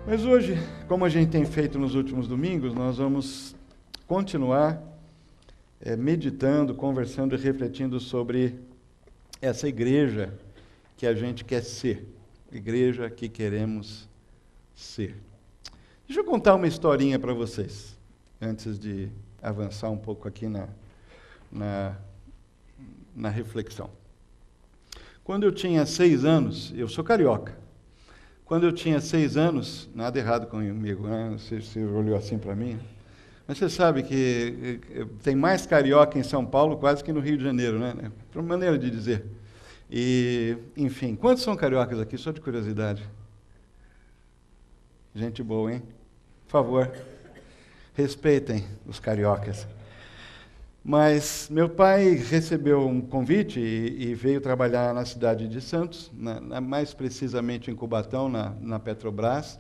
Mas hoje, como a gente tem feito nos últimos domingos, nós vamos continuar meditando, conversando e refletindo sobre essa igreja que a gente quer ser, igreja que queremos ser. Deixa eu contar uma historinha para vocês, antes de avançar um pouco aqui na reflexão. Quando eu tinha 6 anos, eu sou carioca. Quando eu tinha 6 anos, nada errado comigo, né? Você olhou assim para mim. Mas você sabe que tem mais carioca em São Paulo quase que no Rio de Janeiro, né? Por maneira de dizer. E, enfim, quantos são cariocas aqui? Só de curiosidade. Gente boa, hein? Por favor, respeitem os cariocas. Mas meu pai recebeu um convite e veio trabalhar na cidade de Santos, mais precisamente em Cubatão, na Petrobras.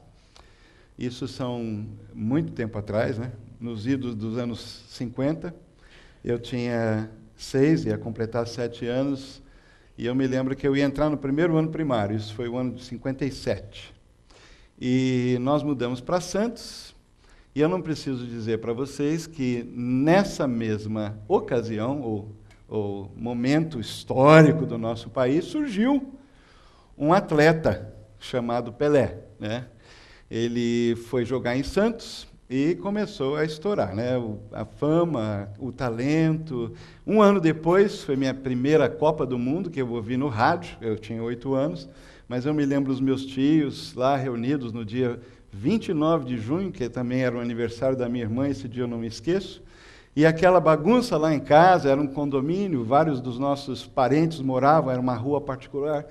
Isso são muito tempo atrás, né? Nos idos dos anos 50. Eu tinha 6, ia completar 7 anos, e eu me lembro que eu ia entrar no primeiro ano primário, isso foi o ano de 57. E nós mudamos para Santos. E eu não preciso dizer para vocês que nessa mesma ocasião, ou momento histórico do nosso país, surgiu um atleta chamado Pelé, né? Ele foi jogar em Santos e começou a estourar, né? A fama, o talento. Um ano depois, foi minha primeira Copa do Mundo, que eu ouvi no rádio, eu tinha 8 anos, mas eu me lembro dos meus tios lá reunidos no dia 29 de junho, que também era o aniversário da minha irmã, esse dia eu não me esqueço, e aquela bagunça lá em casa, era um condomínio, vários dos nossos parentes moravam, era uma rua particular,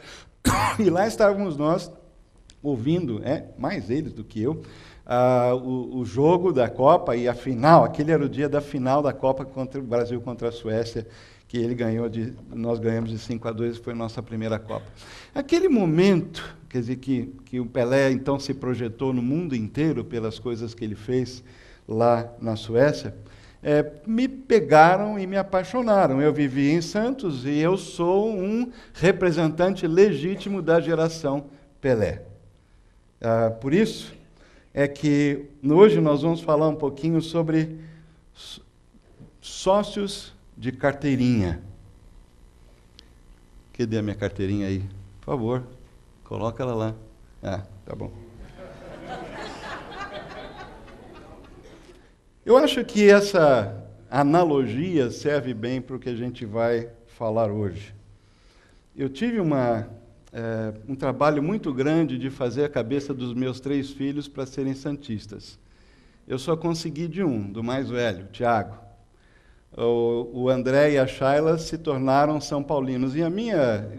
e lá estávamos nós, ouvindo, mais eles do que eu, o jogo da Copa e a final, aquele era o dia da final da Copa contra o Brasil contra a Suécia, que ele ganhou nós ganhamos de 5-2, foi a nossa primeira Copa. Aquele momento, quer dizer, que o Pelé então se projetou no mundo inteiro pelas coisas que ele fez lá na Suécia, me pegaram e me apaixonaram. Eu vivi em Santos e eu sou um representante legítimo da geração Pelé. Por isso é que hoje nós vamos falar um pouquinho sobre sócios de carteirinha. Cadê a minha carteirinha aí? Por favor, coloca ela lá. Tá bom. Eu acho que essa analogia serve bem para o que a gente vai falar hoje. Eu tive um trabalho muito grande de fazer a cabeça dos meus 3 filhos para serem santistas. Eu só consegui de um, do mais velho, Tiago. O André e a Shayla se tornaram são paulinos. E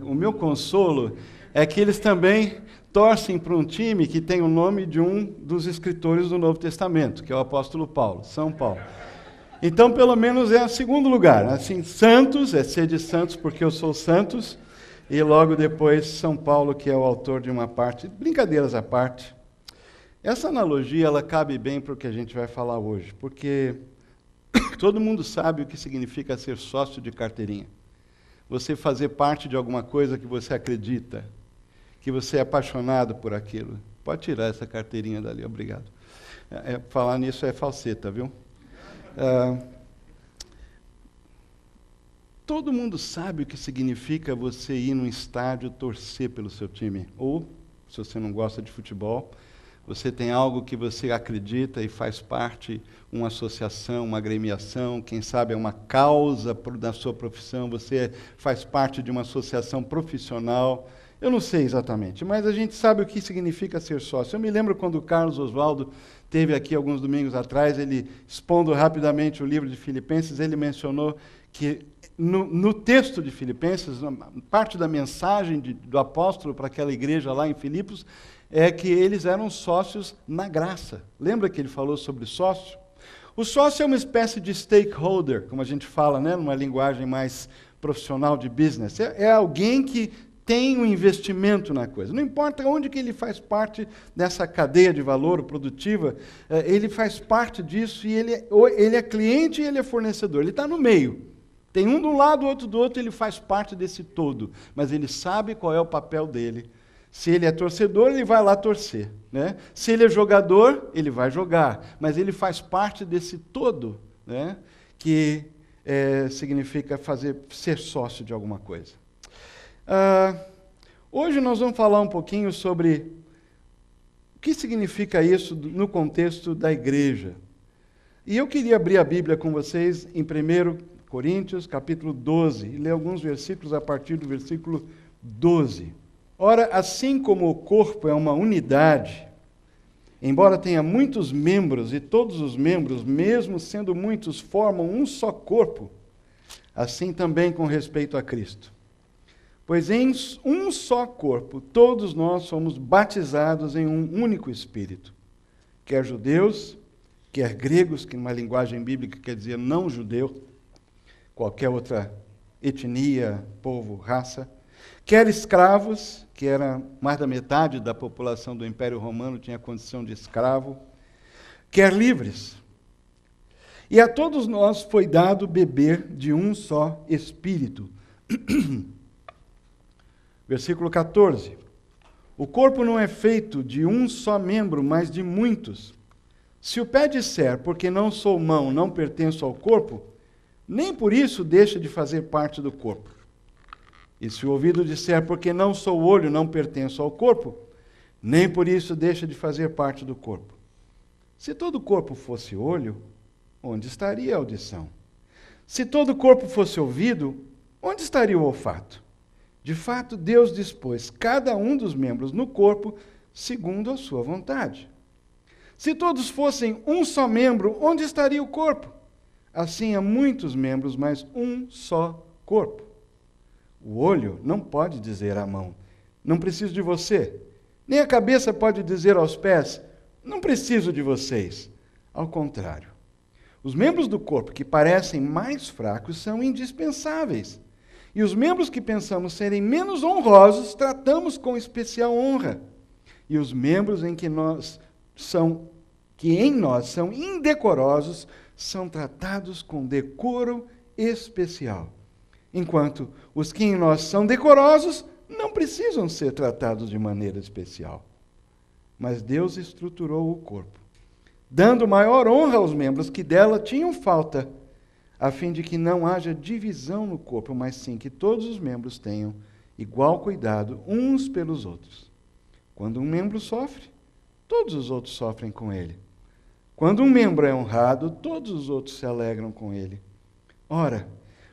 o meu consolo é que eles também torcem para um time que tem o nome de um dos escritores do Novo Testamento, que é o apóstolo Paulo, São Paulo. Então, pelo menos é o segundo lugar. Assim, Santos, é ser de Santos porque eu sou Santos, e logo depois São Paulo, que é o autor de uma parte. Brincadeiras à parte. Essa analogia, ela cabe bem para o que a gente vai falar hoje, porque todo mundo sabe o que significa ser sócio de carteirinha. Você fazer parte de alguma coisa que você acredita, que você é apaixonado por aquilo. Pode tirar essa carteirinha dali, obrigado. Falar nisso é falseta, viu? Todo mundo sabe o que significa você ir num estádio torcer pelo seu time. Ou, se você não gosta de futebol, você tem algo que você acredita e faz parte, uma associação, uma agremiação, quem sabe é uma causa da sua profissão, você faz parte de uma associação profissional. Eu não sei exatamente, mas a gente sabe o que significa ser sócio. Eu me lembro quando o Carlos Oswaldo esteve aqui alguns domingos atrás, ele, expondo rapidamente o livro de Filipenses, ele mencionou que no texto de Filipenses, parte da mensagem do apóstolo para aquela igreja lá em Filipos, é que eles eram sócios na graça. Lembra que ele falou sobre sócio? O sócio é uma espécie de stakeholder, como a gente fala, né, numa linguagem mais profissional de business. É alguém que tem um investimento na coisa. Não importa onde que ele faz parte dessa cadeia de valor produtiva, ele faz parte disso e ele é cliente e ele é fornecedor. Ele está no meio. Tem um de um lado, outro do outro, ele faz parte desse todo. Mas ele sabe qual é o papel dele. Se ele é torcedor, ele vai lá torcer. né? Se ele é jogador, ele vai jogar, mas ele faz parte desse todo, né? Que significa ser sócio de alguma coisa. Hoje nós vamos falar um pouquinho sobre o que significa isso no contexto da igreja. E eu queria abrir a Bíblia com vocês em 1 Coríntios, capítulo 12, e ler alguns versículos a partir do versículo 12. Ora, assim como o corpo é uma unidade, embora tenha muitos membros, e todos os membros, mesmo sendo muitos, formam um só corpo, assim também com respeito a Cristo. Pois em um só corpo, todos nós somos batizados em um único Espírito, quer judeus, quer gregos, que numa linguagem bíblica quer dizer não judeu, qualquer outra etnia, povo, raça, quer escravos, que era mais da metade da população do Império Romano tinha condição de escravo, quer livres. E a todos nós foi dado beber de um só Espírito. Versículo 14. O corpo não é feito de um só membro, mas de muitos. Se o pé disser, porque não sou mão, não pertenço ao corpo, nem por isso deixa de fazer parte do corpo. E se o ouvido disser, porque não sou olho, não pertenço ao corpo, nem por isso deixa de fazer parte do corpo. Se todo o corpo fosse olho, onde estaria a audição? Se todo o corpo fosse ouvido, onde estaria o olfato? De fato, Deus dispôs cada um dos membros no corpo segundo a sua vontade. Se todos fossem um só membro, onde estaria o corpo? Assim há muitos membros, mas um só corpo. O olho não pode dizer à mão, não preciso de você. Nem a cabeça pode dizer aos pés, não preciso de vocês. Ao contrário, os membros do corpo que parecem mais fracos são indispensáveis. E os membros que pensamos serem menos honrosos, tratamos com especial honra. E os membros em nós são indecorosos, são tratados com decoro especial. Enquanto os que em nós são decorosos não precisam ser tratados de maneira especial. Mas Deus estruturou o corpo, dando maior honra aos membros que dela tinham falta, a fim de que não haja divisão no corpo, mas sim que todos os membros tenham igual cuidado uns pelos outros. Quando um membro sofre, todos os outros sofrem com ele. Quando um membro é honrado, todos os outros se alegram com ele. Ora,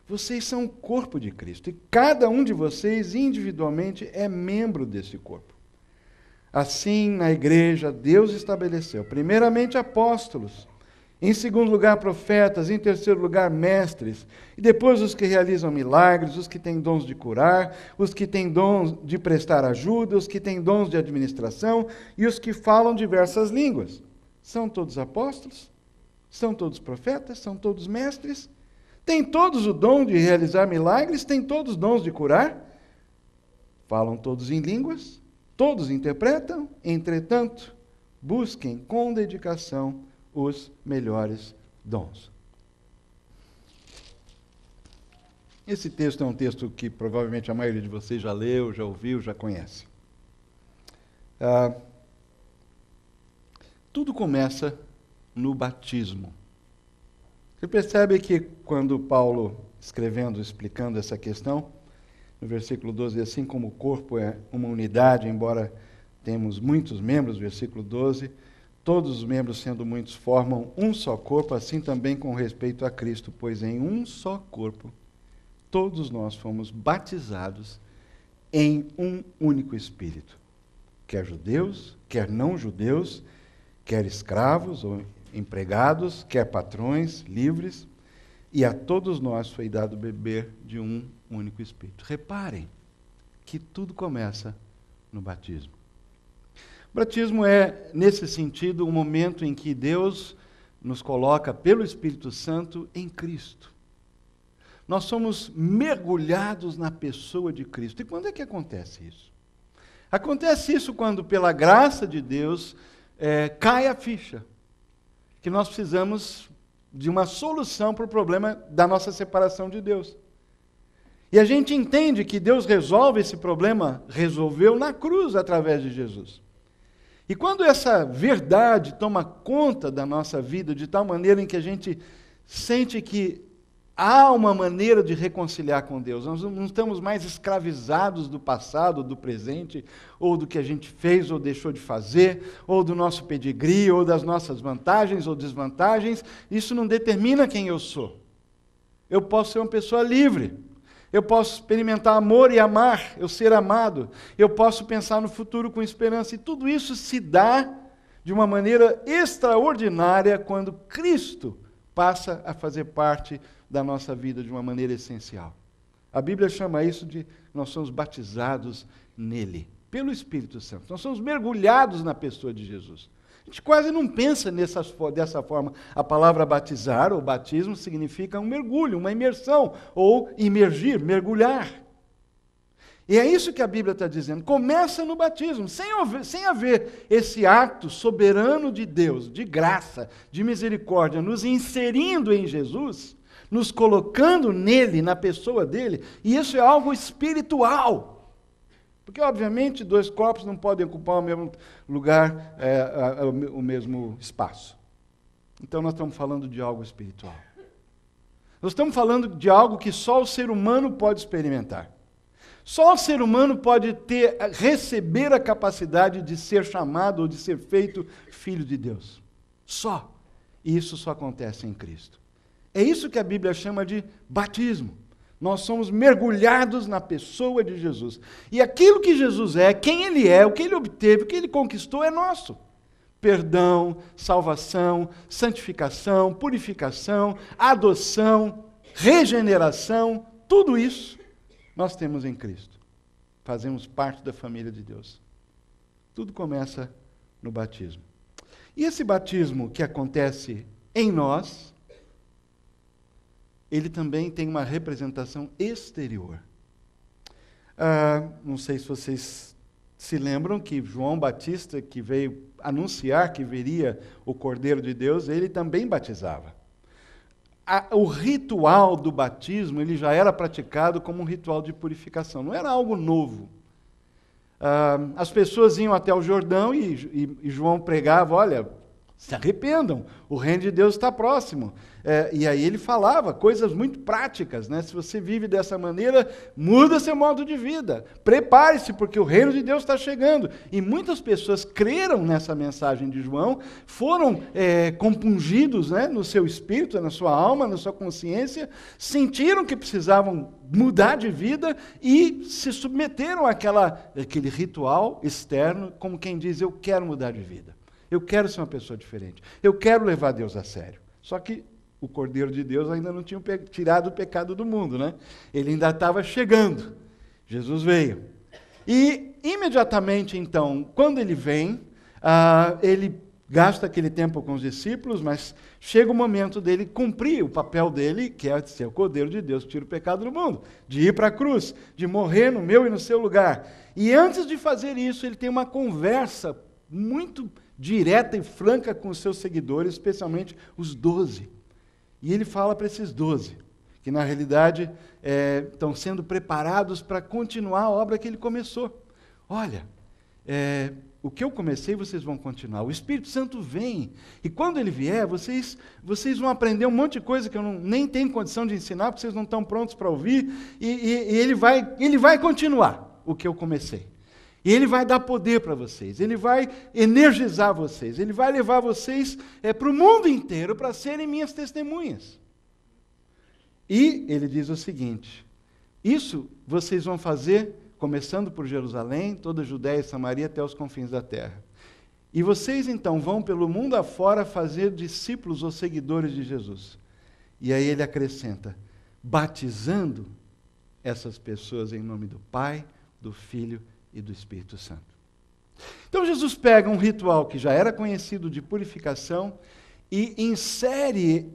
vocês são o corpo de Cristo, e cada um de vocês individualmente é membro desse corpo. Assim, na igreja, Deus estabeleceu, primeiramente, apóstolos, em segundo lugar, profetas, em terceiro lugar, mestres, e depois os que realizam milagres, os que têm dons de curar, os que têm dons de prestar ajuda, os que têm dons de administração e os que falam diversas línguas. São todos apóstolos? São todos profetas? São todos mestres? Têm todos o dom de realizar milagres? Têm todos dons de curar? Falam todos em línguas? Todos interpretam? Entretanto, busquem com dedicação os melhores dons. Esse texto é um texto que provavelmente a maioria de vocês já leu, já ouviu, já conhece. Tudo começa no batismo. Você percebe que quando Paulo, explicando essa questão, no versículo 12, assim como o corpo é uma unidade, embora temos muitos membros, versículo 12, todos os membros, sendo muitos, formam um só corpo, assim também com respeito a Cristo, pois em um só corpo, todos nós fomos batizados em um único Espírito. Quer judeus, quer não judeus, quer escravos ou empregados, quer patrões, livres, e a todos nós foi dado beber de um único Espírito. Reparem que tudo começa no batismo. O batismo é, nesse sentido, um momento em que Deus nos coloca, pelo Espírito Santo, em Cristo. Nós somos mergulhados na pessoa de Cristo. E quando é que acontece isso? Acontece isso quando, pela graça de Deus, cai a ficha, que nós precisamos de uma solução para o problema da nossa separação de Deus. E a gente entende que Deus resolve esse problema, resolveu na cruz através de Jesus. E quando essa verdade toma conta da nossa vida, de tal maneira em que a gente sente que há uma maneira de reconciliar com Deus, nós não estamos mais escravizados do passado, do presente, ou do que a gente fez ou deixou de fazer, ou do nosso pedigree, ou das nossas vantagens ou desvantagens, isso não determina quem eu sou. Eu posso ser uma pessoa livre. Eu posso experimentar amor e amar, eu ser amado. Eu posso pensar no futuro com esperança. E tudo isso se dá de uma maneira extraordinária quando Cristo passa a fazer parte da nossa vida de uma maneira essencial. A Bíblia chama isso de nós somos batizados nele, pelo Espírito Santo. Nós somos mergulhados na pessoa de Jesus. A gente quase não pensa dessa forma. A palavra batizar, ou batismo, significa um mergulho, uma imersão, ou imergir, mergulhar. E é isso que a Bíblia está dizendo. Começa no batismo, sem haver esse ato soberano de Deus, de graça, de misericórdia, nos inserindo em Jesus, nos colocando nele, na pessoa dele, e isso é algo espiritual. Porque, obviamente, dois corpos não podem ocupar o mesmo lugar, o mesmo espaço. Então, nós estamos falando de algo espiritual. Nós estamos falando de algo que só o ser humano pode experimentar. Só o ser humano pode receber a capacidade de ser chamado ou de ser feito filho de Deus. Só. E isso só acontece em Cristo. É isso que a Bíblia chama de batismo. Nós somos mergulhados na pessoa de Jesus. E aquilo que Jesus é, quem Ele é, o que Ele obteve, o que Ele conquistou é nosso. Perdão, salvação, santificação, purificação, adoção, regeneração, tudo isso nós temos em Cristo. Fazemos parte da família de Deus. Tudo começa no batismo. E esse batismo que acontece em nós, ele também tem uma representação exterior. Não sei se vocês se lembram que João Batista, que veio anunciar que viria o Cordeiro de Deus, ele também batizava. O ritual do batismo, ele já era praticado como um ritual de purificação, não era algo novo. As pessoas iam até o Jordão e João pregava, olha, se arrependam, o reino de Deus está próximo. E aí ele falava coisas muito práticas, né? Se você vive dessa maneira, muda seu modo de vida. Prepare-se, porque o reino de Deus está chegando. E muitas pessoas creram nessa mensagem de João, foram compungidos, né, no seu espírito, na sua alma, na sua consciência, sentiram que precisavam mudar de vida e se submeteram àquele ritual externo, como quem diz, eu quero mudar de vida. Eu quero ser uma pessoa diferente. Eu quero levar Deus a sério. Só que o Cordeiro de Deus ainda não tinha tirado o pecado do mundo, né? Ele ainda estava chegando. Jesus veio. E, imediatamente, então, quando ele vem, ele gasta aquele tempo com os discípulos, mas chega o momento dele cumprir o papel dele, que é ser o Cordeiro de Deus que tira o pecado do mundo, de ir para a cruz, de morrer no meu e no seu lugar. E antes de fazer isso, ele tem uma conversa muito direta e franca com os seus seguidores, especialmente os 12. E ele fala para esses 12, que na realidade estão sendo preparados para continuar a obra que ele começou. Olha, o que eu comecei, vocês vão continuar. O Espírito Santo vem, e quando ele vier, vocês vão aprender um monte de coisa que eu nem tenho condição de ensinar, porque vocês não estão prontos para ouvir, e ele vai continuar o que eu comecei. E ele vai dar poder para vocês, ele vai energizar vocês, ele vai levar vocês para o mundo inteiro para serem minhas testemunhas. E ele diz o seguinte: isso vocês vão fazer começando por Jerusalém, toda a Judéia e Samaria até os confins da terra. E vocês então vão pelo mundo afora fazer discípulos ou seguidores de Jesus. E aí ele acrescenta, batizando essas pessoas em nome do Pai, do Filho e do Espírito Santo. Então Jesus pega um ritual que já era conhecido de purificação e insere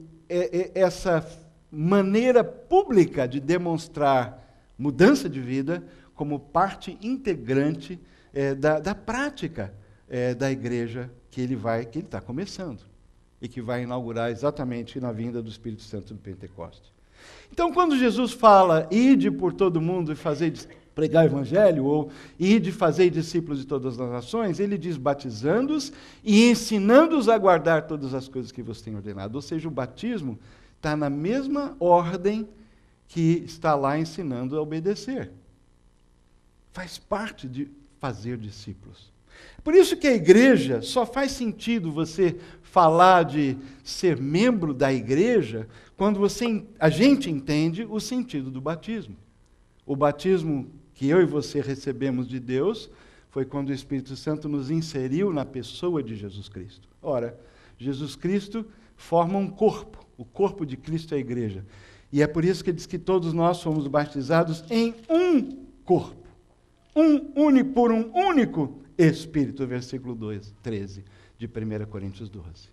essa maneira pública de demonstrar mudança de vida como parte integrante da prática da igreja que ele está começando e que vai inaugurar exatamente na vinda do Espírito Santo do Pentecostes. Então, quando Jesus fala, ide por todo mundo e fazei pregar o evangelho, ou ir de fazer discípulos de todas as nações, ele diz batizando-os e ensinando-os a guardar todas as coisas que vos tenho ordenado. Ou seja, o batismo está na mesma ordem que está lá ensinando a obedecer. Faz parte de fazer discípulos. Por isso que a igreja, só faz sentido você falar de ser membro da igreja quando a gente entende o sentido do batismo. O batismo que eu e você recebemos de Deus foi quando o Espírito Santo nos inseriu na pessoa de Jesus Cristo. Ora, Jesus Cristo forma um corpo, o corpo de Cristo é a igreja. E é por isso que diz que todos nós somos batizados em um corpo, por um único Espírito, versículo 13 de 1 Coríntios 12.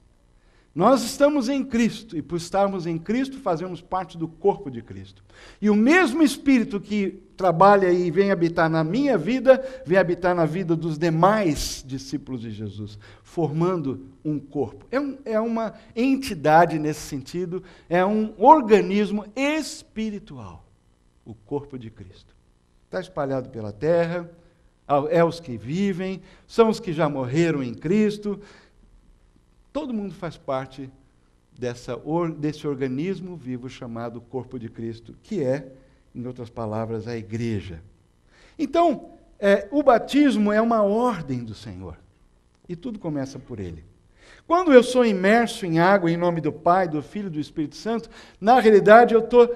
Nós estamos em Cristo, e por estarmos em Cristo, fazemos parte do corpo de Cristo. E o mesmo Espírito que trabalha e vem habitar na minha vida, vem habitar na vida dos demais discípulos de Jesus, formando um corpo. É uma entidade nesse sentido, é um organismo espiritual, o corpo de Cristo. Está espalhado pela terra, é os que vivem, são os que já morreram em Cristo. Todo mundo faz parte desse organismo vivo chamado corpo de Cristo, que é, em outras palavras, a igreja. Então, o batismo é uma ordem do Senhor. E tudo começa por ele. Quando eu sou imerso em água em nome do Pai, do Filho e do Espírito Santo, na realidade eu estou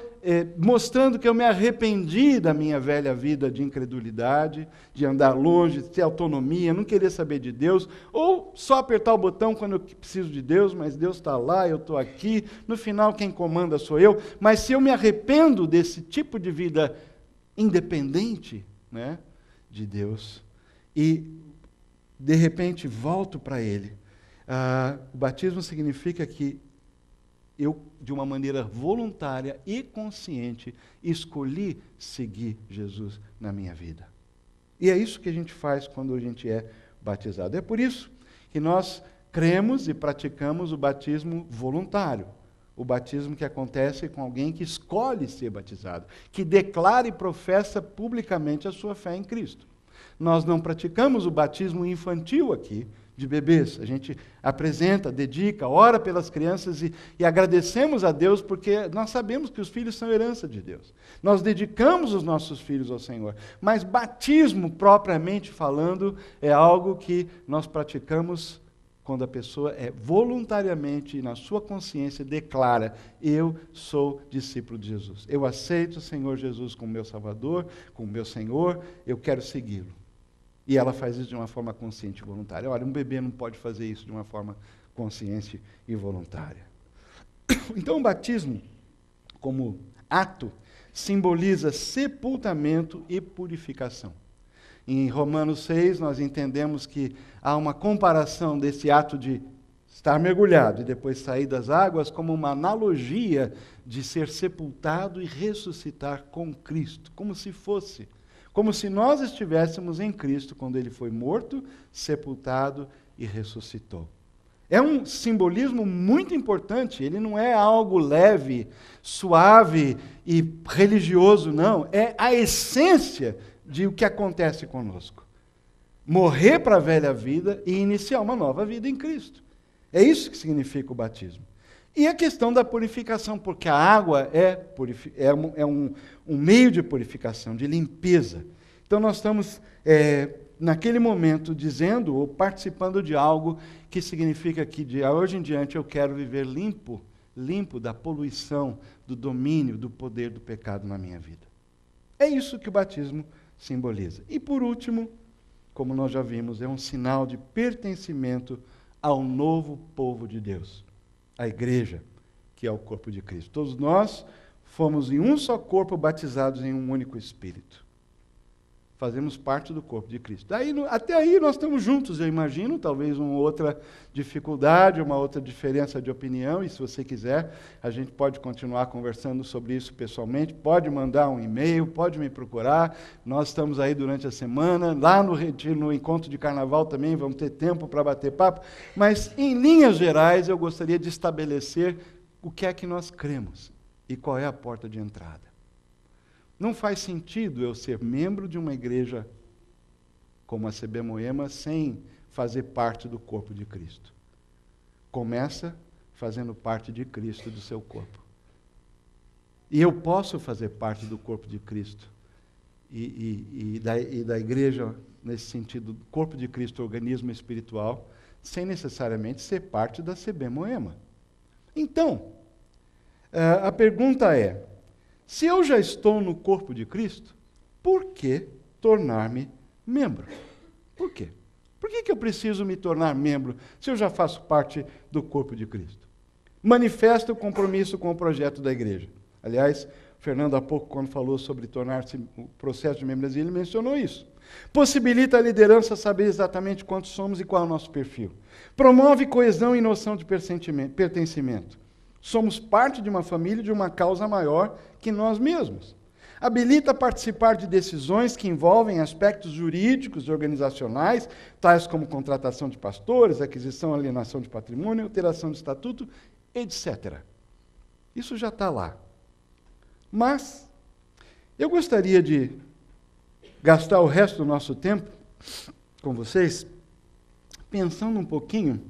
mostrando que eu me arrependi da minha velha vida de incredulidade, de andar longe, de ter autonomia, não querer saber de Deus, ou só apertar o botão quando eu preciso de Deus, mas Deus está lá, eu estou aqui, no final quem comanda sou eu. Mas se eu me arrependo desse tipo de vida independente, né, de Deus, e de repente volto para Ele, o batismo significa que eu, de uma maneira voluntária e consciente, escolhi seguir Jesus na minha vida. E é isso que a gente faz quando a gente é batizado. É por isso que nós cremos e praticamos o batismo voluntário. O batismo que acontece com alguém que escolhe ser batizado, que declara e professa publicamente a sua fé em Cristo. Nós não praticamos o batismo infantil aqui, de bebês. A gente apresenta, dedica, ora pelas crianças e agradecemos a Deus porque nós sabemos que os filhos são herança de Deus. Nós dedicamos os nossos filhos ao Senhor. Mas batismo, propriamente falando, é algo que nós praticamos quando a pessoa voluntariamente, na sua consciência, declara: eu sou discípulo de Jesus. Eu aceito o Senhor Jesus como meu Salvador, como meu Senhor, eu quero segui-lo. E ela faz isso de uma forma consciente e voluntária. Olha, um bebê não pode fazer isso de uma forma consciente e voluntária. Então, o batismo, como ato, simboliza sepultamento e purificação. Em Romanos 6, nós entendemos que há uma comparação desse ato de estar mergulhado e depois sair das águas como uma analogia de ser sepultado e ressuscitar com Cristo, como se nós estivéssemos em Cristo quando Ele foi morto, sepultado e ressuscitou. É um simbolismo muito importante, ele não é algo leve, suave e religioso, não. É a essência de o que acontece conosco. Morrer para a velha vida e iniciar uma nova vida em Cristo. É isso que significa o batismo. E a questão da purificação, porque a água é um meio de purificação, de limpeza. Então nós estamos, naquele momento, dizendo ou participando de algo que significa que de hoje em diante eu quero viver limpo da poluição, do domínio, do poder do pecado na minha vida. É isso que o batismo simboliza. E por último, como nós já vimos, é um sinal de pertencimento ao novo povo de Deus. A igreja, que é o corpo de Cristo. Todos nós fomos em um só corpo batizados em um único Espírito. Fazemos parte do corpo de Cristo. Até aí nós estamos juntos, eu imagino, talvez uma outra dificuldade, uma outra diferença de opinião, e se você quiser, a gente pode continuar conversando sobre isso pessoalmente, pode mandar um e-mail, pode me procurar, nós estamos aí durante a semana, lá no retiro, no encontro de carnaval também, vamos ter tempo para bater papo, mas em linhas gerais eu gostaria de estabelecer o que é que nós cremos e qual é a porta de entrada. Não faz sentido eu ser membro de uma igreja como a CB Moema sem fazer parte do corpo de Cristo. Começa fazendo parte de Cristo, do seu corpo. E eu posso fazer parte do corpo de Cristo e da igreja, nesse sentido, corpo de Cristo, organismo espiritual, sem necessariamente ser parte da CB Moema. Então, a pergunta é, se eu já estou no corpo de Cristo, por que tornar-me membro? Por quê? Por que eu preciso me tornar membro se eu já faço parte do corpo de Cristo? Manifesta o compromisso com o projeto da igreja. Aliás, Fernando, há pouco, quando falou sobre tornar-se o processo de membresia, ele mencionou isso. Possibilita a liderança saber exatamente quantos somos e qual é o nosso perfil. Promove coesão e noção de pertencimento. Somos parte de uma família, de uma causa maior que nós mesmos. Habilita a participar de decisões que envolvem aspectos jurídicos e organizacionais, tais como contratação de pastores, aquisição e alienação de patrimônio, alteração de estatuto, etc. Isso já está lá. Mas eu gostaria de gastar o resto do nosso tempo com vocês pensando um pouquinho,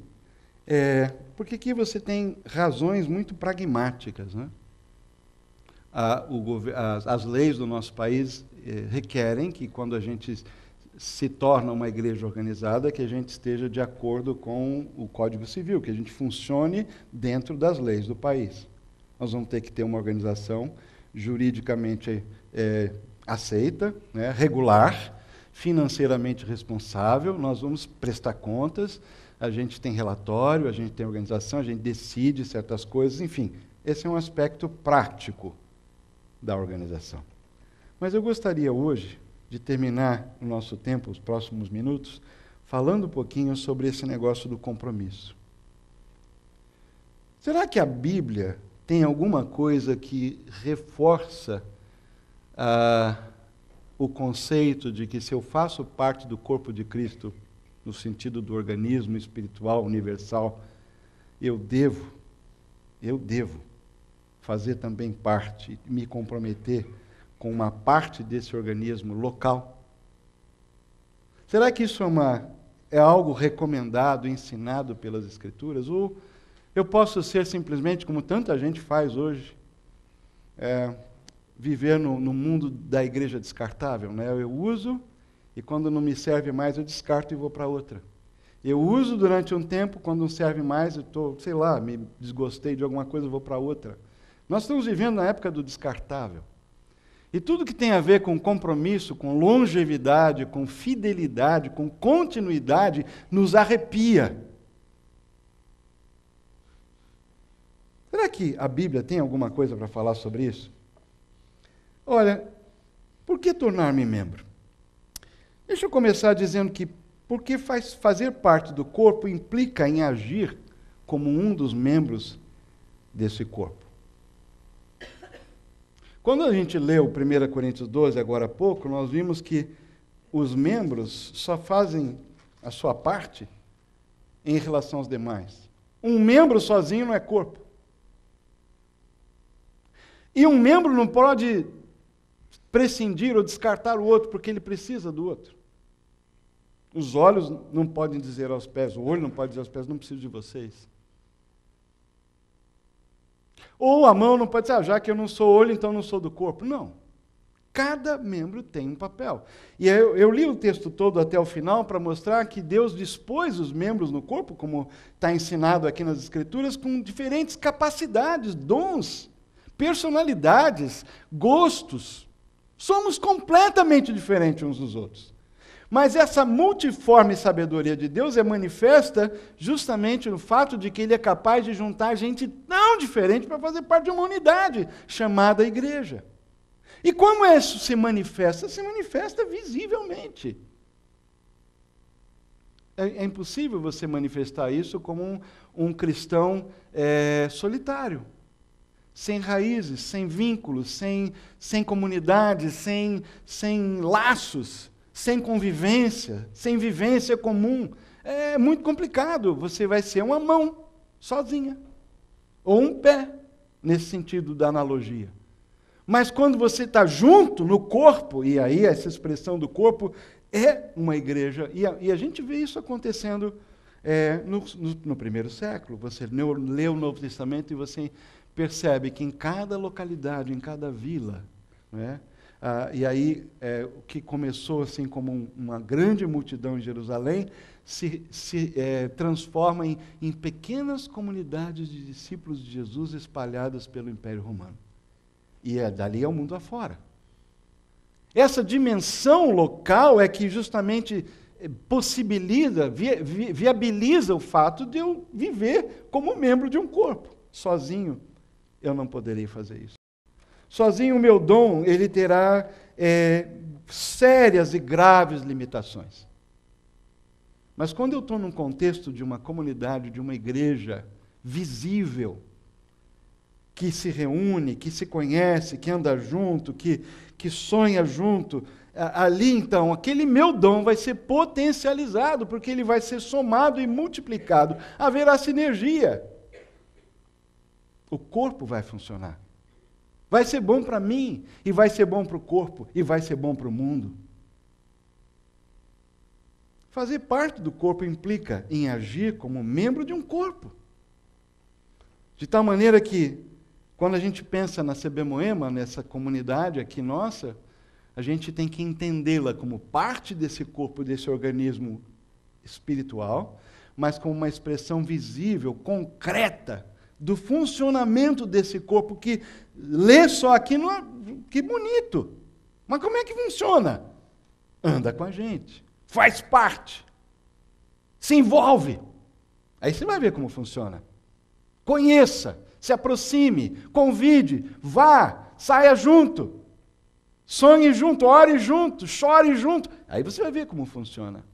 porque aqui você tem razões muito pragmáticas, né? As leis do nosso país requerem que, quando a gente se torna uma igreja organizada, que a gente esteja de acordo com o Código Civil, que a gente funcione dentro das leis do país. Nós vamos ter que ter uma organização juridicamente aceita, né, regular, financeiramente responsável, nós vamos prestar contas, a gente tem relatório, a gente tem organização, a gente decide certas coisas, enfim, esse é um aspecto prático da organização. Mas eu gostaria hoje de terminar o nosso tempo, os próximos minutos, falando um pouquinho sobre esse negócio do compromisso. Será que a Bíblia tem alguma coisa que reforça o conceito de que, se eu faço parte do corpo de Cristo, no sentido do organismo espiritual universal, eu devo fazer também parte, me comprometer com uma parte desse organismo local? Será que isso é algo recomendado, ensinado pelas Escrituras? Ou eu posso ser simplesmente, como tanta gente faz hoje, viver no mundo da igreja descartável, né? Eu uso, e quando não me serve mais, eu descarto e vou para outra. Eu uso durante um tempo, quando não serve mais, eu estou, me desgostei de alguma coisa, eu vou para outra. Nós estamos vivendo na época do descartável. E tudo que tem a ver com compromisso, com longevidade, com fidelidade, com continuidade, nos arrepia. Será que a Bíblia tem alguma coisa para falar sobre isso? Olha, por que tornar-me membro? Deixa eu começar dizendo que porque fazer parte do corpo implica em agir como um dos membros desse corpo. Quando a gente leu 1 Coríntios 12, agora há pouco, nós vimos que os membros só fazem a sua parte em relação aos demais. Um membro sozinho não é corpo. E um membro não pode prescindir ou descartar o outro, porque ele precisa do outro. Os olhos não podem dizer aos pés, o olho não pode dizer aos pés, não preciso de vocês. Ou a mão não pode dizer, já que eu não sou olho, então não sou do corpo. Não. Cada membro tem um papel. E eu li o texto todo até o final para mostrar que Deus dispôs os membros no corpo, como está ensinado aqui nas Escrituras, com diferentes capacidades, dons, personalidades, gostos. Somos completamente diferentes uns dos outros. Mas essa multiforme sabedoria de Deus é manifesta justamente no fato de que Ele é capaz de juntar gente tão diferente para fazer parte de uma unidade chamada igreja. E como isso se manifesta? Se manifesta visivelmente. É impossível você manifestar isso como um cristão solitário, sem raízes, sem vínculos, sem comunidade, sem laços, sem convivência, sem vivência comum. É muito complicado. Você vai ser uma mão sozinha, ou um pé, nesse sentido da analogia. Mas quando você está junto no corpo, e aí essa expressão do corpo é uma igreja, e a gente vê isso acontecendo no primeiro século. Você lê o Novo Testamento e você percebe que em cada localidade, em cada vila, né, e aí o que começou assim como uma grande multidão em Jerusalém se transforma em pequenas comunidades de discípulos de Jesus espalhadas pelo Império Romano. E dali ao mundo afora. Essa dimensão local é que justamente possibilita, viabiliza o fato de eu viver como membro de um corpo. Sozinho, eu não poderia fazer isso. Sozinho, o meu dom, ele terá sérias e graves limitações. Mas quando eu estou num contexto de uma comunidade, de uma igreja visível, que se reúne, que se conhece, que anda junto, que sonha junto, ali então, aquele meu dom vai ser potencializado, porque ele vai ser somado e multiplicado. Haverá sinergia. O corpo vai funcionar. Vai ser bom para mim, e vai ser bom para o corpo, e vai ser bom para o mundo. Fazer parte do corpo implica em agir como membro de um corpo. De tal maneira que, quando a gente pensa na CB Moema, nessa comunidade aqui nossa, a gente tem que entendê-la como parte desse corpo, desse organismo espiritual, mas como uma expressão visível, concreta, do funcionamento desse corpo, que lê só aqui, que bonito. Mas como é que funciona? Anda com a gente, faz parte, se envolve. Aí você vai ver como funciona. Conheça, se aproxime, convide, vá, saia junto, sonhe junto, ore junto, chore junto. Aí você vai ver como funciona.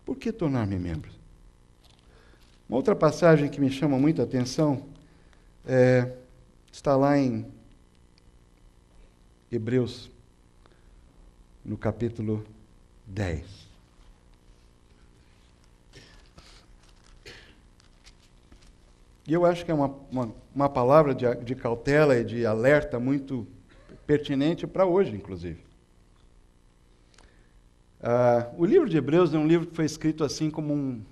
Por que tornar-me membro? Uma outra passagem que me chama muito a atenção está lá em Hebreus, no capítulo 10. E eu acho que é uma palavra de cautela e de alerta muito pertinente para hoje, inclusive. O livro de Hebreus é um livro que foi escrito assim como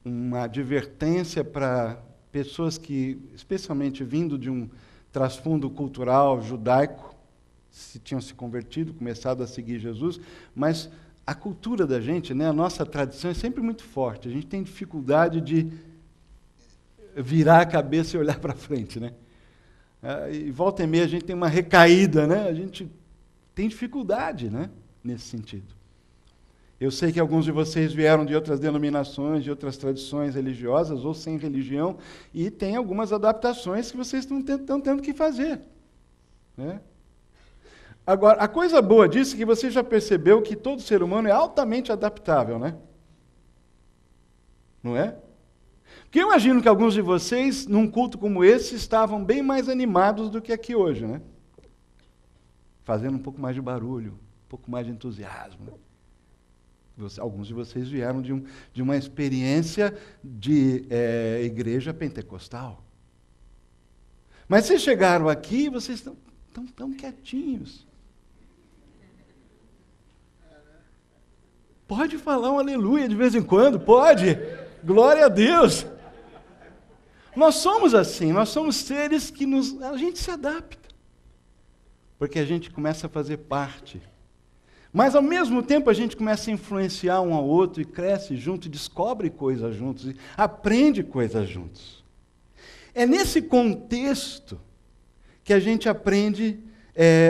uma advertência para pessoas que, especialmente vindo de um trasfundo cultural judaico, tinham se convertido, começado a seguir Jesus, mas a cultura da gente, né, a nossa tradição é sempre muito forte. A gente tem dificuldade de virar a cabeça e olhar para frente, né? E volta e meia a gente tem uma recaída, né? A gente tem dificuldade, né, nesse sentido. Eu sei que alguns de vocês vieram de outras denominações, de outras tradições religiosas ou sem religião, e tem algumas adaptações que vocês estão tendo que fazer, né? Agora, a coisa boa disso é que você já percebeu que todo ser humano é altamente adaptável, né? Não é? Porque eu imagino que alguns de vocês, num culto como esse, estavam bem mais animados do que aqui hoje, né? Fazendo um pouco mais de barulho, um pouco mais de entusiasmo, né? Alguns de vocês vieram de uma experiência de igreja pentecostal. Mas vocês chegaram aqui e vocês estão tão quietinhos. Pode falar um aleluia de vez em quando? Pode. Glória a Deus. Nós somos assim, nós somos seres que a gente se adapta. Porque a gente começa a fazer parte. Mas, ao mesmo tempo, a gente começa a influenciar um ao outro e cresce junto, e descobre coisas juntos, e aprende coisas juntos. É nesse contexto que a gente aprende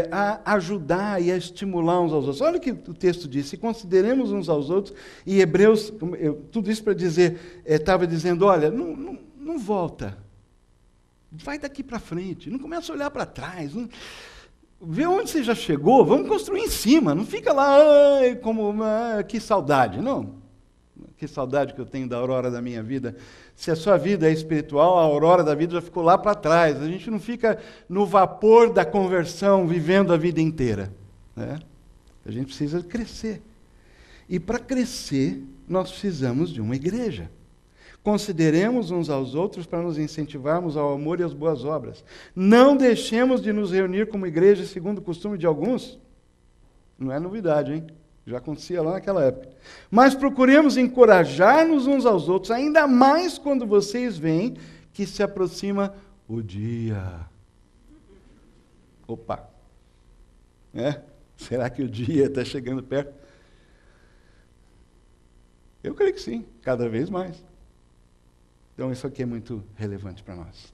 a ajudar e a estimular uns aos outros. Olha o que o texto diz: se consideremos uns aos outros, e Hebreus, tudo isso para dizer, estava dizendo, olha, não volta, vai daqui para frente, não começa a olhar para trás, vê onde você já chegou, vamos construir em cima, não fica lá, que saudade, não. Que saudade que eu tenho da aurora da minha vida. Se a sua vida é espiritual, a aurora da vida já ficou lá para trás. A gente não fica no vapor da conversão, vivendo a vida inteira, né? A gente precisa crescer. E para crescer, nós precisamos de uma igreja. consideremos uns aos outros para nos incentivarmos ao amor e às boas obras. Não deixemos de nos reunir como igreja segundo o costume de alguns. Não é novidade, hein? Já acontecia lá naquela época. Mas procuremos encorajar-nos uns aos outros, ainda mais quando vocês veem que se aproxima o dia. Opa! Será que o dia está chegando perto? Eu creio que sim, cada vez mais. Então isso aqui é muito relevante para nós.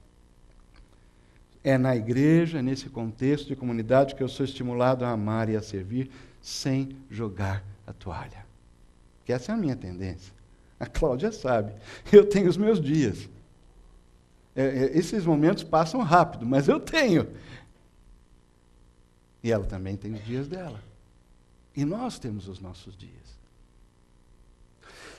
É na igreja, nesse contexto de comunidade, que eu sou estimulado a amar e a servir sem jogar a toalha. Porque essa é a minha tendência. A Cláudia sabe. Eu tenho os meus dias. Esses momentos passam rápido, mas eu tenho. E ela também tem os dias dela. E nós temos os nossos dias.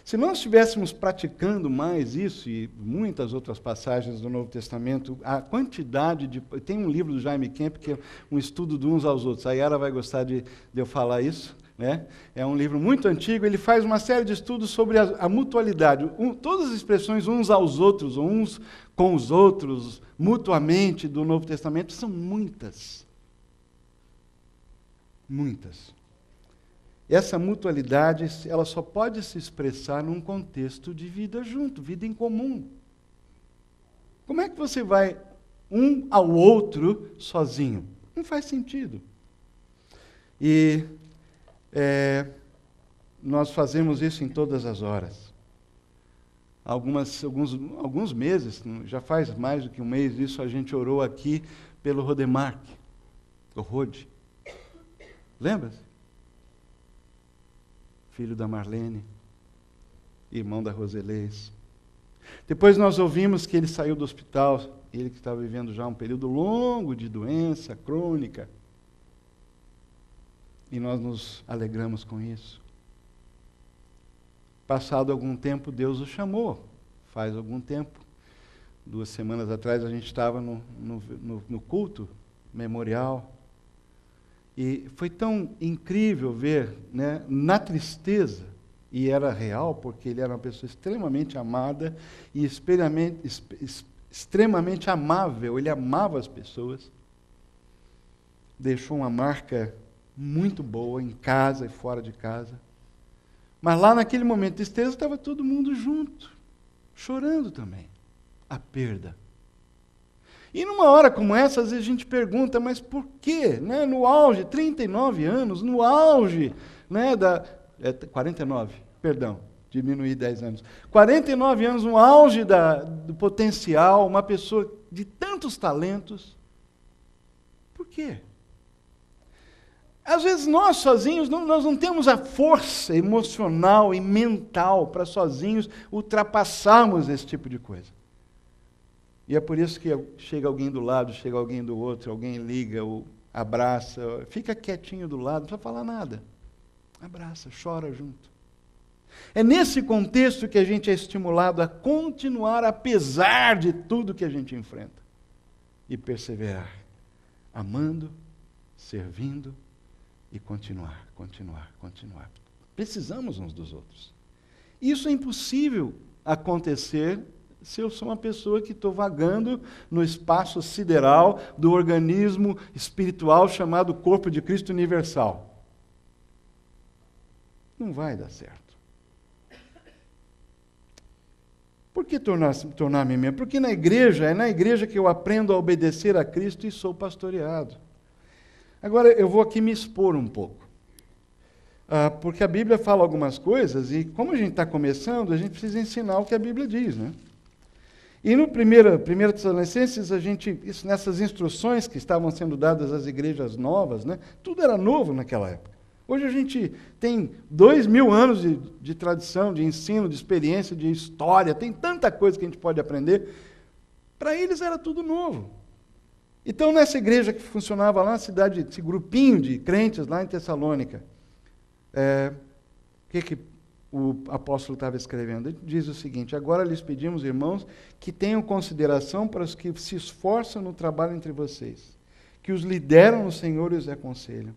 Se nós estivéssemos praticando mais isso, e muitas outras passagens do Novo Testamento, a quantidade de... Tem um livro do Jaime Kemp, que é um estudo de uns aos outros. A Yara vai gostar de eu falar isso. Né? É um livro muito antigo, ele faz uma série de estudos sobre a mutualidade. Todas as expressões uns aos outros, ou uns com os outros, mutuamente, do Novo Testamento, são muitas. Muitas. Essa mutualidade, ela só pode se expressar num contexto de vida junto, vida em comum. Como é que você vai um ao outro sozinho? Não faz sentido. E nós fazemos isso em todas as horas. Alguns meses, já faz mais do que um mês isso, a gente orou aqui pelo Rodemark, o Rode. Lembra-se? Filho da Marlene, irmão da Roselês. Depois nós ouvimos que ele saiu do hospital, ele que estava vivendo já um período longo de doença crônica. E nós nos alegramos com isso. Passado algum tempo, Deus o chamou. Faz algum tempo. 2 semanas atrás a gente estava no culto memorial. E foi tão incrível ver, né, na tristeza, e era real, porque ele era uma pessoa extremamente amada e extremamente amável, ele amava as pessoas, deixou uma marca muito boa em casa e fora de casa. Mas lá naquele momento de tristeza estava todo mundo junto, chorando também, a perda. E numa hora como essa, às vezes a gente pergunta, mas por quê? Né? No auge, 39 anos, no auge, né, 49, perdão, diminuí 10 anos. 49 anos, no auge do potencial, uma pessoa de tantos talentos. Por quê? Às vezes nós sozinhos, nós não temos a força emocional e mental para sozinhos ultrapassarmos esse tipo de coisa. E é por isso que chega alguém do lado, chega alguém do outro, alguém liga, ou abraça, fica quietinho do lado, não precisa falar nada. Abraça, chora junto. É nesse contexto que a gente é estimulado a continuar apesar de tudo que a gente enfrenta. E perseverar, amando, servindo e continuar. Precisamos uns dos outros. Isso é impossível acontecer se eu sou uma pessoa que estou vagando no espaço sideral do organismo espiritual chamado Corpo de Cristo Universal. Não vai dar certo. Por que tornar-me membro? Porque é na igreja que eu aprendo a obedecer a Cristo e sou pastoreado. Agora, eu vou aqui me expor um pouco. Porque a Bíblia fala algumas coisas e, como a gente está começando, a gente precisa ensinar o que a Bíblia diz, né? E no 1 Tessalonicenses, nessas instruções que estavam sendo dadas às igrejas novas, né, tudo era novo naquela época. Hoje a gente tem 2000 anos de tradição, de ensino, de experiência, de história, tem tanta coisa que a gente pode aprender. Para eles era tudo novo. Então, nessa igreja que funcionava lá na cidade, esse grupinho de crentes lá em Tessalônica, o que o apóstolo estava escrevendo? Ele diz o seguinte: agora lhes pedimos, irmãos, que tenham consideração para os que se esforçam no trabalho entre vocês, que os lideram no Senhor e os aconselham.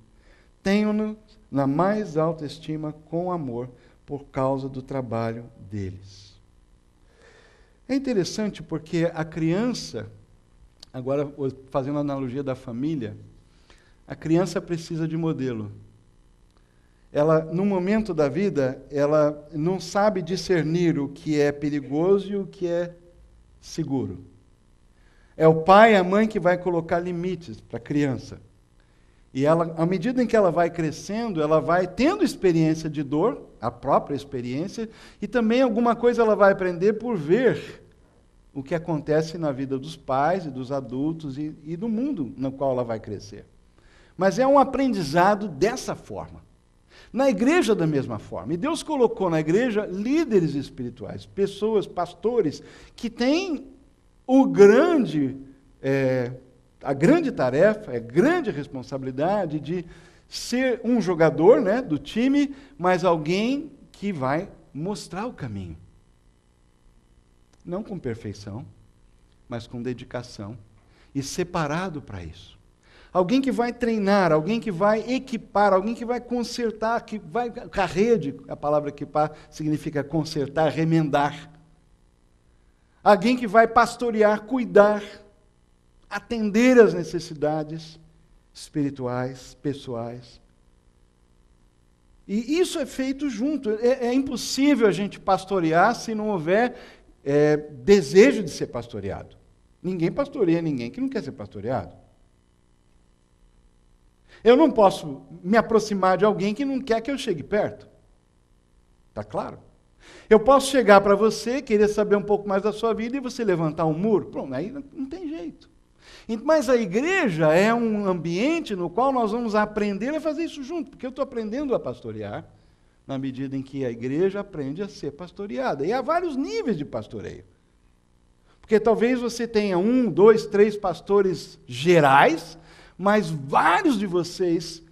Tenham-no na mais alta estima com amor por causa do trabalho deles. É interessante porque a criança, agora fazendo a analogia da família, a criança precisa de modelo. Ela, no momento da vida, ela não sabe discernir o que é perigoso e o que é seguro. É o pai e a mãe que vai colocar limites para a criança. E ela, à medida em que ela vai crescendo, ela vai tendo experiência de dor, a própria experiência, e também alguma coisa ela vai aprender por ver o que acontece na vida dos pais e dos adultos e do mundo no qual ela vai crescer. Mas é um aprendizado dessa forma. Na igreja, da mesma forma. E Deus colocou na igreja líderes espirituais, pessoas, pastores, que têm a grande tarefa, a grande responsabilidade de ser um jogador, né, do time, mas alguém que vai mostrar o caminho. Não com perfeição, mas com dedicação e separado para isso. Alguém que vai treinar, alguém que vai equipar, alguém que vai consertar, que vai com a rede, a palavra equipar significa consertar, remendar. Alguém que vai pastorear, cuidar, atender às necessidades espirituais, pessoais. E isso é feito junto. É impossível a gente pastorear se não houver desejo de ser pastoreado. Ninguém pastoreia ninguém que não quer ser pastoreado. Eu não posso me aproximar de alguém que não quer que eu chegue perto. Está claro? Eu posso chegar para você, querer saber um pouco mais da sua vida e você levantar um muro. Pronto, aí não tem jeito. Mas a igreja é um ambiente no qual nós vamos aprender a fazer isso junto, porque eu estou aprendendo a pastorear na medida em que a igreja aprende a ser pastoreada. E há vários níveis de pastoreio. Porque talvez você tenha 1, 2, 3 pastores gerais, mas vários de vocês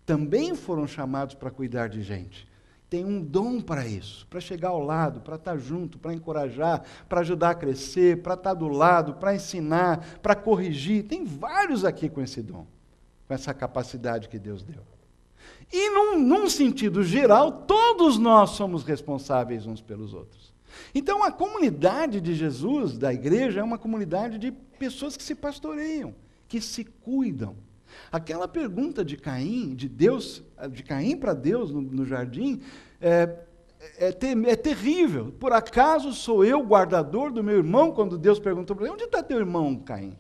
também foram chamados para cuidar de gente. Tem um dom para isso, para chegar ao lado, para estar junto, para encorajar, para ajudar a crescer, para estar do lado, para ensinar, para corrigir. Tem vários aqui com esse dom, com essa capacidade que Deus deu. E num sentido geral, todos nós somos responsáveis uns pelos outros. Então a comunidade de Jesus, da igreja, é uma comunidade de pessoas que se pastoreiam, que se cuidam. Aquela pergunta de Caim, de Caim para Deus no jardim, é terrível. Por acaso sou eu guardador do meu irmão? Quando Deus perguntou para ele, onde está teu irmão, Caim?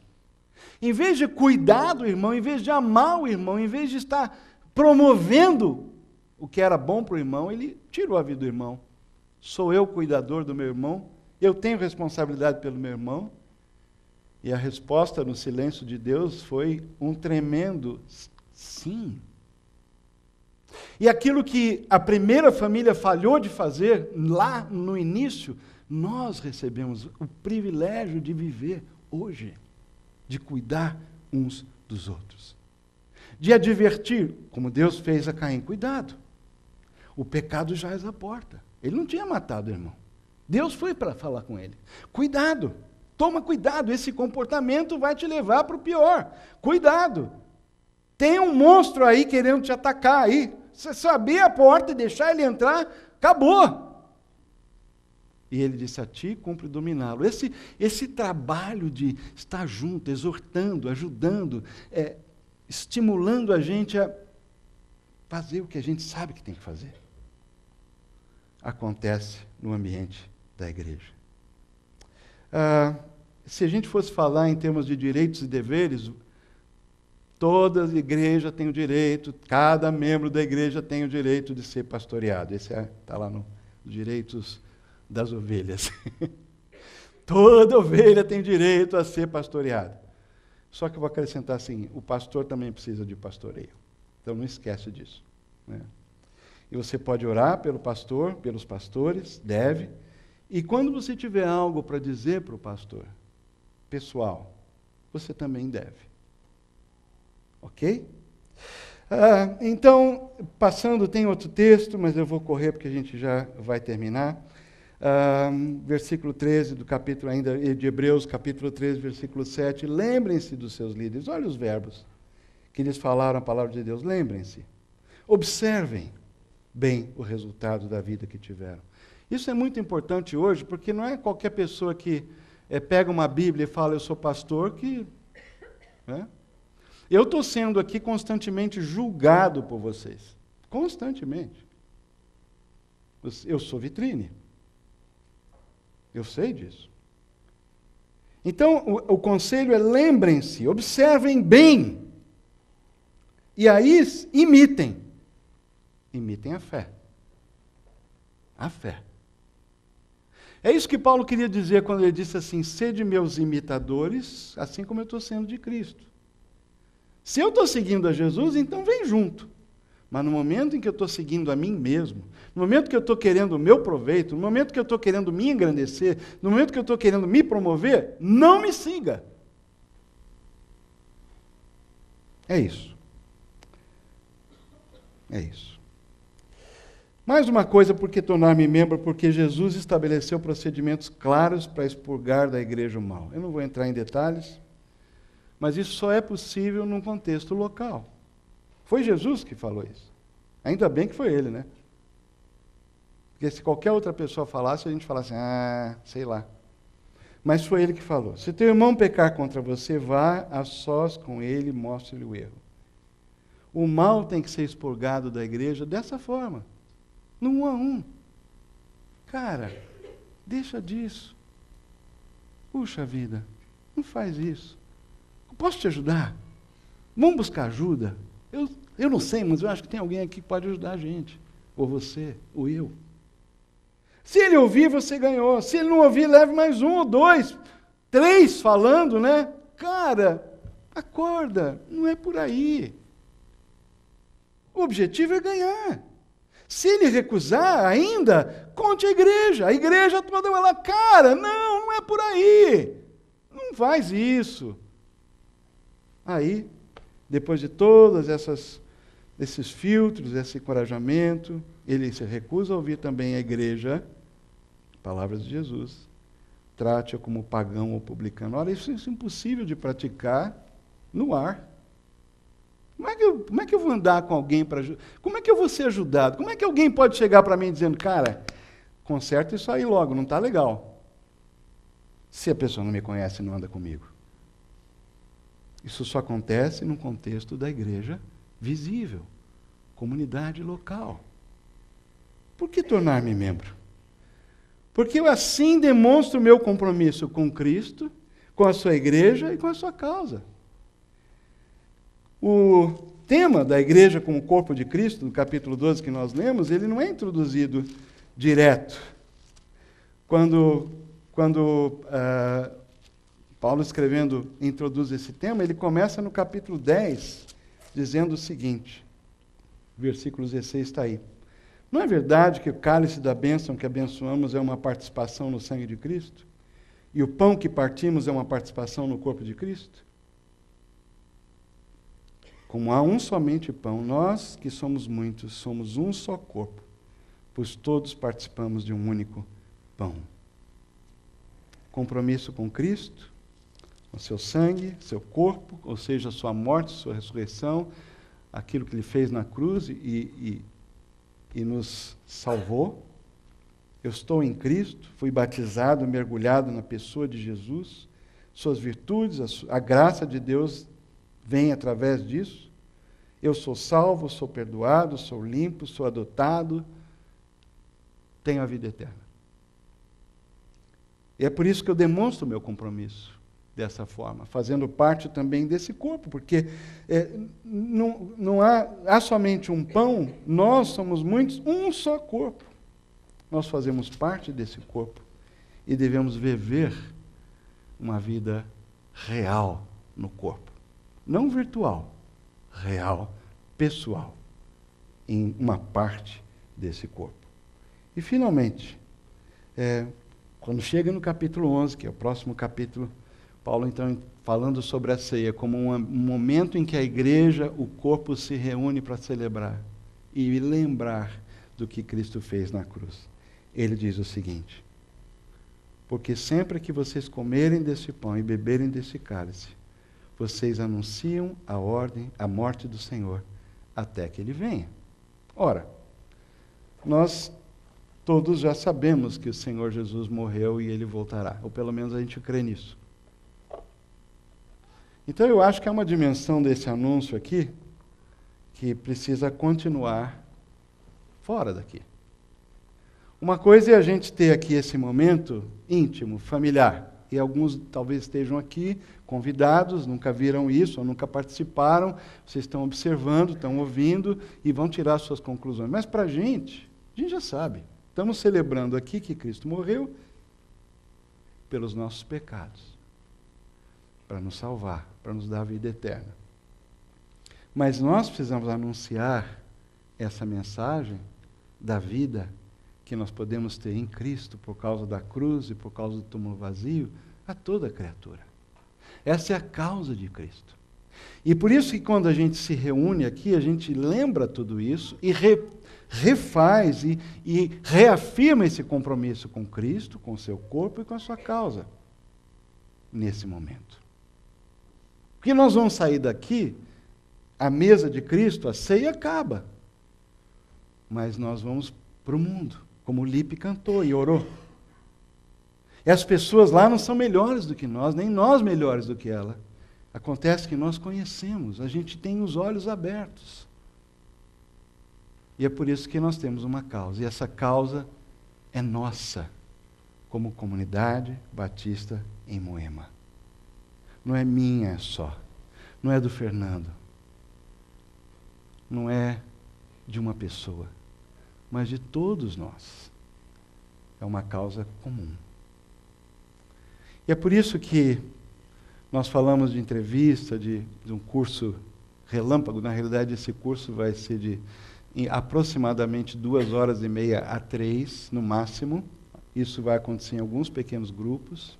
Em vez de cuidar do irmão, em vez de amar o irmão, em vez de estar promovendo o que era bom para o irmão, ele tirou a vida do irmão. Sou eu cuidador do meu irmão? Eu tenho responsabilidade pelo meu irmão? E a resposta no silêncio de Deus foi um tremendo sim. E aquilo que a primeira família falhou de fazer lá no início, nós recebemos o privilégio de viver hoje, de cuidar uns dos outros. De advertir, como Deus fez a Caim, cuidado, o pecado jaz à porta. Ele não tinha matado o irmão. Deus foi para falar com ele. Cuidado. Toma cuidado, esse comportamento vai te levar para o pior. Cuidado. Tem um monstro aí querendo te atacar aí. Se você abrir a porta e deixar ele entrar, acabou. E ele disse, a ti cumpre dominá-lo. Esse trabalho de estar junto, exortando, ajudando, estimulando a gente a fazer o que a gente sabe que tem que fazer, acontece no ambiente da igreja. Se a gente fosse falar em termos de direitos e deveres, toda igreja tem o direito, cada membro da igreja tem o direito de ser pastoreado. Esse está lá nos direitos das ovelhas. Toda ovelha tem direito a ser pastoreada. Só que eu vou acrescentar assim, o pastor também precisa de pastoreio. Então não esquece disso. Né? E você pode orar pelo pastor, pelos pastores, deve. E quando você tiver algo para dizer para o pastor, pessoal, você também deve. Ok? Então, passando, tem outro texto, mas eu vou correr porque a gente já vai terminar. Versículo 13 do capítulo ainda de Hebreus, capítulo 13, versículo 7. Lembrem-se dos seus líderes. Olha os verbos que eles falaram a palavra de Deus. Lembrem-se. Observem bem o resultado da vida que tiveram. Isso é muito importante hoje, porque não é qualquer pessoa que pega uma Bíblia e fala, eu sou pastor, que... Né? Eu estou sendo aqui constantemente julgado por vocês. Constantemente. Eu sou vitrine. Eu sei disso. Então, o conselho é: lembrem-se, observem bem. E aí, imitem. Imitem a fé. A fé. É isso que Paulo queria dizer quando ele disse assim: sede meus imitadores, assim como eu estou sendo de Cristo. Se eu estou seguindo a Jesus, então vem junto. Mas no momento em que eu estou seguindo a mim mesmo, no momento que eu estou querendo o meu proveito, no momento que eu estou querendo me engrandecer, no momento que eu estou querendo me promover, não me siga. É isso. É isso. Mais uma coisa, por que tornar-me membro? Porque Jesus estabeleceu procedimentos claros para expurgar da igreja o mal. Eu não vou entrar em detalhes, mas isso só é possível num contexto local. Foi Jesus que falou isso. Ainda bem que foi ele, né? Porque se qualquer outra pessoa falasse, a gente falasse, sei lá. Mas foi ele que falou. Se teu irmão pecar contra você, vá a sós com ele e mostre-lhe o erro. O mal tem que ser expurgado da igreja dessa forma. No 1 a 1. Cara, deixa disso. Puxa vida, não faz isso. Eu posso te ajudar? Vamos buscar ajuda? Eu não sei, mas eu acho que tem alguém aqui que pode ajudar a gente. Ou você, ou eu. Se ele ouvir, você ganhou. Se ele não ouvir, leve mais 1 ou 2, 3 falando, né? Cara, acorda, não é por aí. O objetivo é ganhar. Se ele recusar ainda, conte a igreja. A igreja toda vai lá, cara, não é por aí. Não faz isso. Aí, depois de todos esses filtros, esse encorajamento, ele se recusa a ouvir também a igreja, palavras de Jesus. Trate-a como pagão ou publicano. Ora, isso é impossível de praticar no ar. Como é que eu vou andar com alguém para ajudar? Como é que eu vou ser ajudado? Como é que alguém pode chegar para mim dizendo, cara, conserta isso aí logo, não está legal. Se a pessoa não me conhece e não anda comigo. Isso só acontece no contexto da igreja visível, comunidade local. Por que tornar-me membro? Porque eu assim demonstro o meu compromisso com Cristo, com a sua igreja e com a sua causa. O tema da igreja como corpo de Cristo, no capítulo 12 que nós lemos, ele não é introduzido direto. Quando Paulo escrevendo introduz esse tema, ele começa no capítulo 10, dizendo o seguinte, versículo 16 está aí. Não é verdade que o cálice da bênção que abençoamos é uma participação no sangue de Cristo? E o pão que partimos é uma participação no corpo de Cristo? Como há um somente pão, nós que somos muitos, somos um só corpo, pois todos participamos de um único pão. Compromisso com Cristo, com seu sangue, seu corpo, ou seja, a sua morte, sua ressurreição, aquilo que ele fez na cruz e nos salvou. Eu estou em Cristo, fui batizado, mergulhado na pessoa de Jesus, suas virtudes, a graça de Deus vem através disso. Eu sou salvo, sou perdoado, sou limpo, sou adotado, tenho a vida eterna. E é por isso que eu demonstro o meu compromisso dessa forma, fazendo parte também desse corpo, porque não há somente um pão, nós somos muitos, um só corpo. Nós fazemos parte desse corpo e devemos viver uma vida real no corpo. Não virtual, real, pessoal, em uma parte desse corpo. E, finalmente, quando chega no capítulo 11, que é o próximo capítulo, Paulo, então, falando sobre a ceia, como um momento em que a igreja, o corpo, se reúne para celebrar e lembrar do que Cristo fez na cruz. Ele diz o seguinte, porque sempre que vocês comerem desse pão e beberem desse cálice, vocês anunciam a morte do Senhor, até que Ele venha. Ora, todos já sabemos que o Senhor Jesus morreu e Ele voltará, ou pelo menos a gente crê nisso. Então eu acho que há uma dimensão desse anúncio aqui que precisa continuar fora daqui. Uma coisa é a gente ter aqui esse momento íntimo, familiar, e alguns talvez estejam aqui convidados, nunca viram isso, ou nunca participaram, vocês estão observando, estão ouvindo e vão tirar suas conclusões. Mas para a gente já sabe. Estamos celebrando aqui que Cristo morreu pelos nossos pecados, para nos salvar, para nos dar a vida eterna. Mas nós precisamos anunciar essa mensagem da vida que nós podemos ter em Cristo por causa da cruz e por causa do túmulo vazio a toda criatura. Essa é a causa de Cristo. E por isso que quando a gente se reúne aqui, a gente lembra tudo isso e refaz e reafirma esse compromisso com Cristo, com o seu corpo e com a sua causa, nesse momento. Porque nós vamos sair daqui, a mesa de Cristo, a ceia acaba. Mas nós vamos para o mundo, como o Lipe cantou e orou. E as pessoas lá não são melhores do que nós, nem nós melhores do que ela. Acontece que nós conhecemos, a gente tem os olhos abertos. E é por isso que nós temos uma causa. E essa causa é nossa, como comunidade batista em Moema. Não é minha só. Não é do Fernando. Não é de uma pessoa. Mas de todos nós. É uma causa comum. E é por isso que nós falamos de entrevista, de um curso relâmpago. Na realidade, esse curso vai ser de aproximadamente 2h30 a 3, no máximo. Isso vai acontecer em alguns pequenos grupos.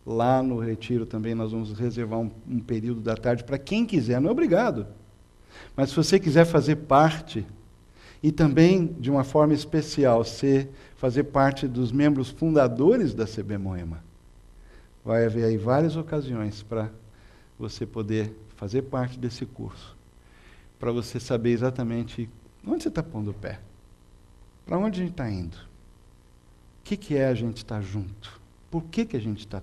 Lá no retiro também nós vamos reservar um período da tarde para quem quiser, não é obrigado. Mas se você quiser fazer parte, e também de uma forma especial, fazer parte dos membros fundadores da CB Moema, vai haver aí várias ocasiões para você poder fazer parte desse curso, para você saber exatamente onde você está pondo o pé, para onde a gente está indo, o que é a gente estar junto, por que a gente está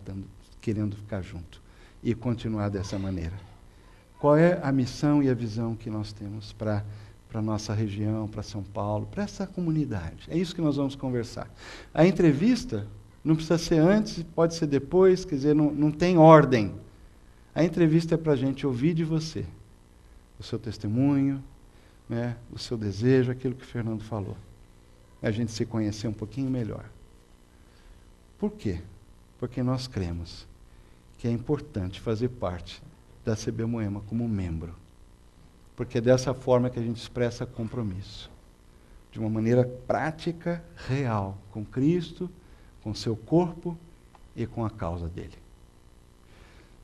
querendo ficar junto e continuar dessa maneira. Qual é a missão e a visão que nós temos para a nossa região, para São Paulo, para essa comunidade. É isso que nós vamos conversar. A entrevista não precisa ser antes, pode ser depois, quer dizer, não tem ordem. A entrevista é para a gente ouvir de você o seu testemunho, né, o seu desejo, aquilo que o Fernando falou. A gente se conhecer um pouquinho melhor. Por quê? Porque nós cremos que é importante fazer parte da CB Moema como membro. Porque é dessa forma que a gente expressa compromisso. De uma maneira prática, real, com Cristo, com seu corpo e com a causa dele.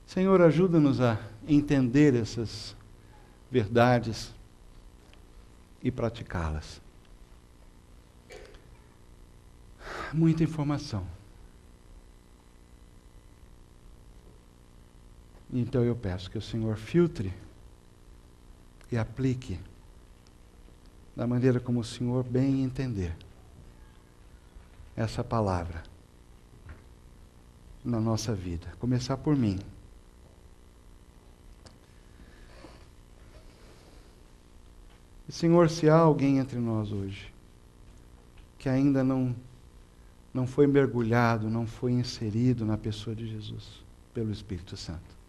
Senhor, ajuda-nos a entender essas verdades e praticá-las. Muita informação. Então eu peço que o Senhor filtre e aplique da maneira como o Senhor bem entender essa palavra na nossa vida. Começar por mim. E, Senhor, se há alguém entre nós hoje que ainda não foi mergulhado, não foi inserido na pessoa de Jesus pelo Espírito Santo,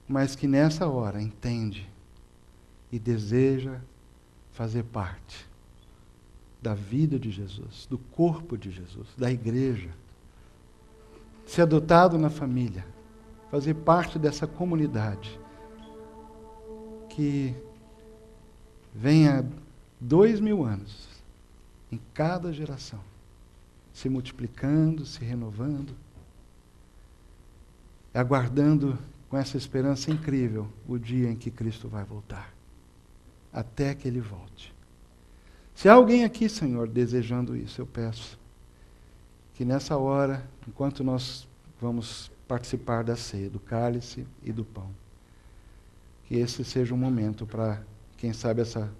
mas que nessa hora entende e deseja fazer parte da vida de Jesus, do corpo de Jesus, da igreja, ser adotado na família, fazer parte dessa comunidade que vem há 2000 anos, em cada geração, se multiplicando, se renovando, aguardando com essa esperança incrível o dia em que Cristo vai voltar, até que Ele volte. Se há alguém aqui, Senhor, desejando isso, eu peço que nessa hora, enquanto nós vamos participar da ceia, do cálice e do pão, que esse seja um momento para, quem sabe, essa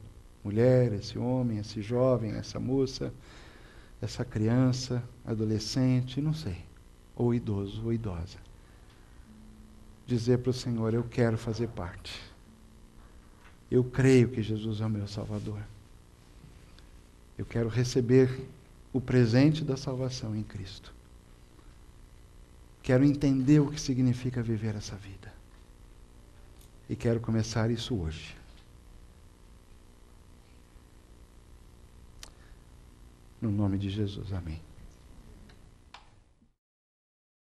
mulher, esse homem, esse jovem, essa moça, essa criança, adolescente, não sei, ou idoso ou idosa. Dizer para o Senhor: eu quero fazer parte. Eu creio que Jesus é o meu Salvador. Eu quero receber o presente da salvação em Cristo. Quero entender o que significa viver essa vida. E quero começar isso hoje. No nome de Jesus, amém.